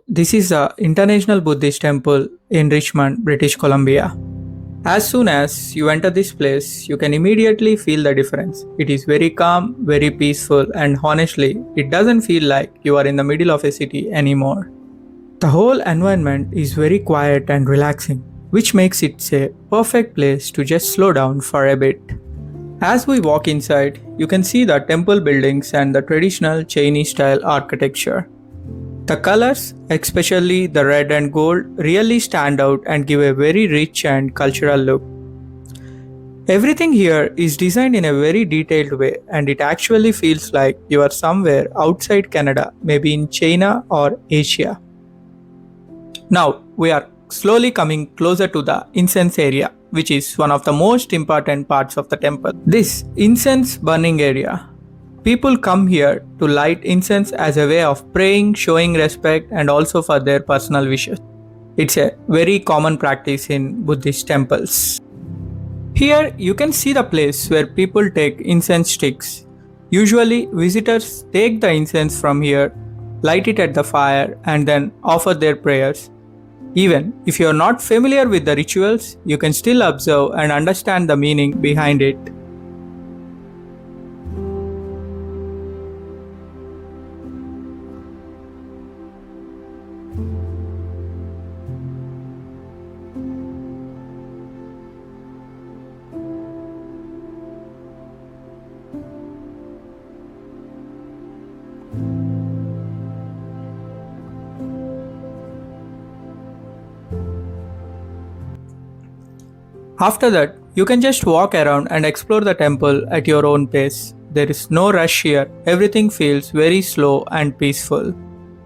This is the International Buddhist Temple in Richmond, British Columbia. As soon as you enter this place, you can immediately feel the difference. It is very calm, very peaceful, and honestly, it doesn't feel like you are in the middle of a city anymore. The whole environment is very quiet and relaxing, which makes it a perfect place to just slow down for a bit. As we walk inside, you can see the temple buildings and the traditional Chinese style architecture. The colors, especially the red and gold, really stand out and give a very rich and cultural look. Everything here is designed in a very detailed way, and it actually feels like you are somewhere outside Canada, maybe in China or Asia. Now, we are slowly coming closer to the incense area, which is one of the most important parts of the temple. This incense burning area, people come here to light incense as a way of praying, showing respect, and also for their personal wishes. It's a very common practice in Buddhist temples. Here you can see the place where people take incense sticks. Usually, visitors take the incense from here, light it at the fire, and then offer their prayers. Even if you are not familiar with the rituals, you can still observe and understand the meaning behind it. After that, you can just walk around and explore the temple at your own pace. There is no rush here, everything feels very slow and peaceful.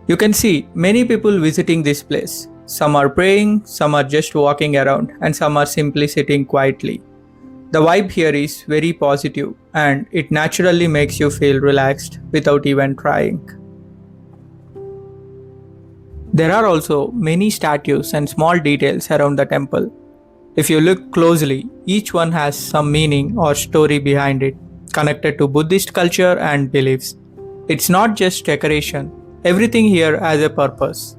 You can see many people visiting this place. Some are praying, some are just walking around, and some are simply sitting quietly. The vibe here is very positive and it naturally makes you feel relaxed without even trying. There are also many statues and small details around the temple. If you look closely, each one has some meaning or story behind it, connected to Buddhist culture and beliefs. It's not just decoration, everything here has a purpose.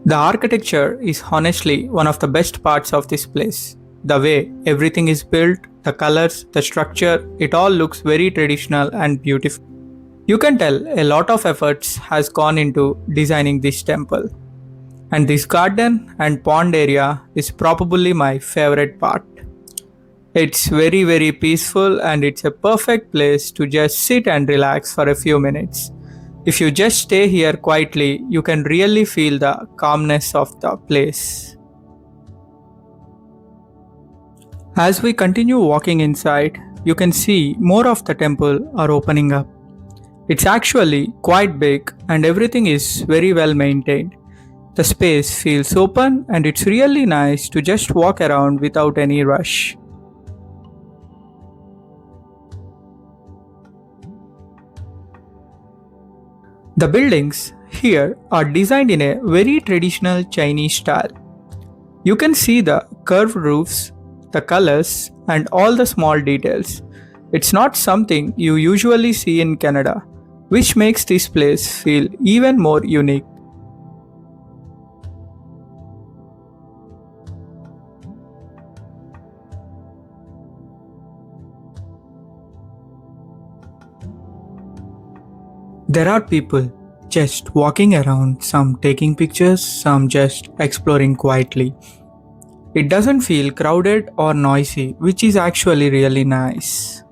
The architecture is honestly one of the best parts of this place. The way everything is built, the colors, the structure, it all looks very traditional and beautiful. You can tell a lot of efforts has gone into designing this temple. And this garden and pond area is probably my favorite part. It's very peaceful and it's a perfect place to just sit and relax for a few minutes. If you just stay here quietly, you can really feel the calmness of the place. As we continue walking inside, you can see more of the temple are opening up. It's actually quite big and everything is very well maintained. The space feels open and it's really nice to just walk around without any rush. The buildings here are designed in a very traditional Chinese style. You can see the curved roofs, the colors, and all the small details. It's not something you usually see in Canada, which makes this place feel even more unique. There are people just walking around, some taking pictures, some just exploring quietly. It doesn't feel crowded or noisy, which is actually really nice.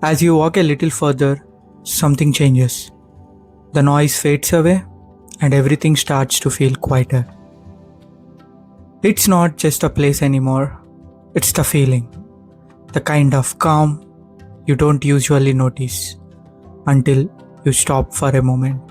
As you walk a little further, something changes. The noise fades away and everything starts to feel quieter. It's not just a place anymore, it's the feeling, the kind of calm you don't usually notice until you stop for a moment.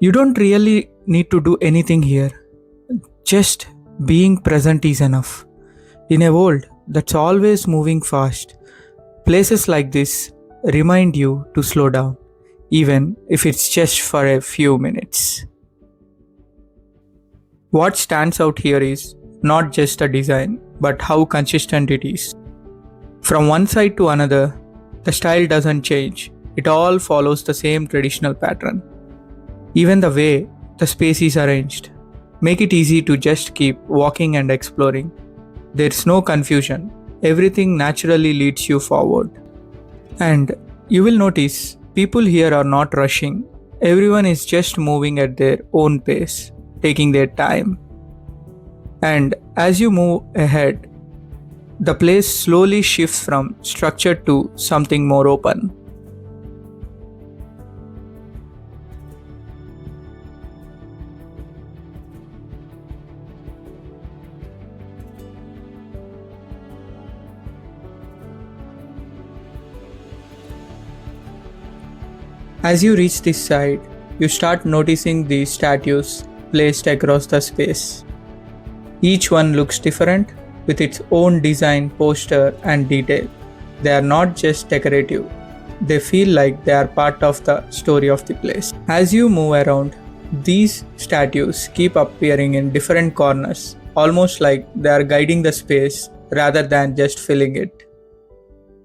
You don't really need to do anything here. Just being present is enough. In a world that's always moving fast, places like this remind you to slow down, even if it's just for a few minutes. What stands out here is not just the design, but how consistent it is. From one side to another, the style doesn't change, it all follows the same traditional pattern. Even the way the space is arranged make it easy to just keep walking and exploring. There's no confusion. Everything naturally leads you forward. And you will notice people here are not rushing. Everyone is just moving at their own pace, taking their time. And as you move ahead, the place slowly shifts from structured to something more open. As you reach this side, you start noticing these statues placed across the space. Each one looks different with its own design, posture, and detail. They are not just decorative, they feel like they are part of the story of the place. As you move around, these statues keep appearing in different corners, almost like they are guiding the space rather than just filling it.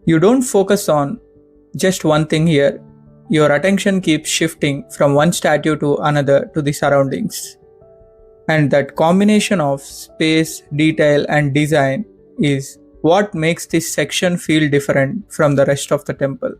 You don't focus on just one thing here. Your attention keeps shifting from one statue to another to the surroundings. And that combination of space, detail, and design is what makes this section feel different from the rest of the temple.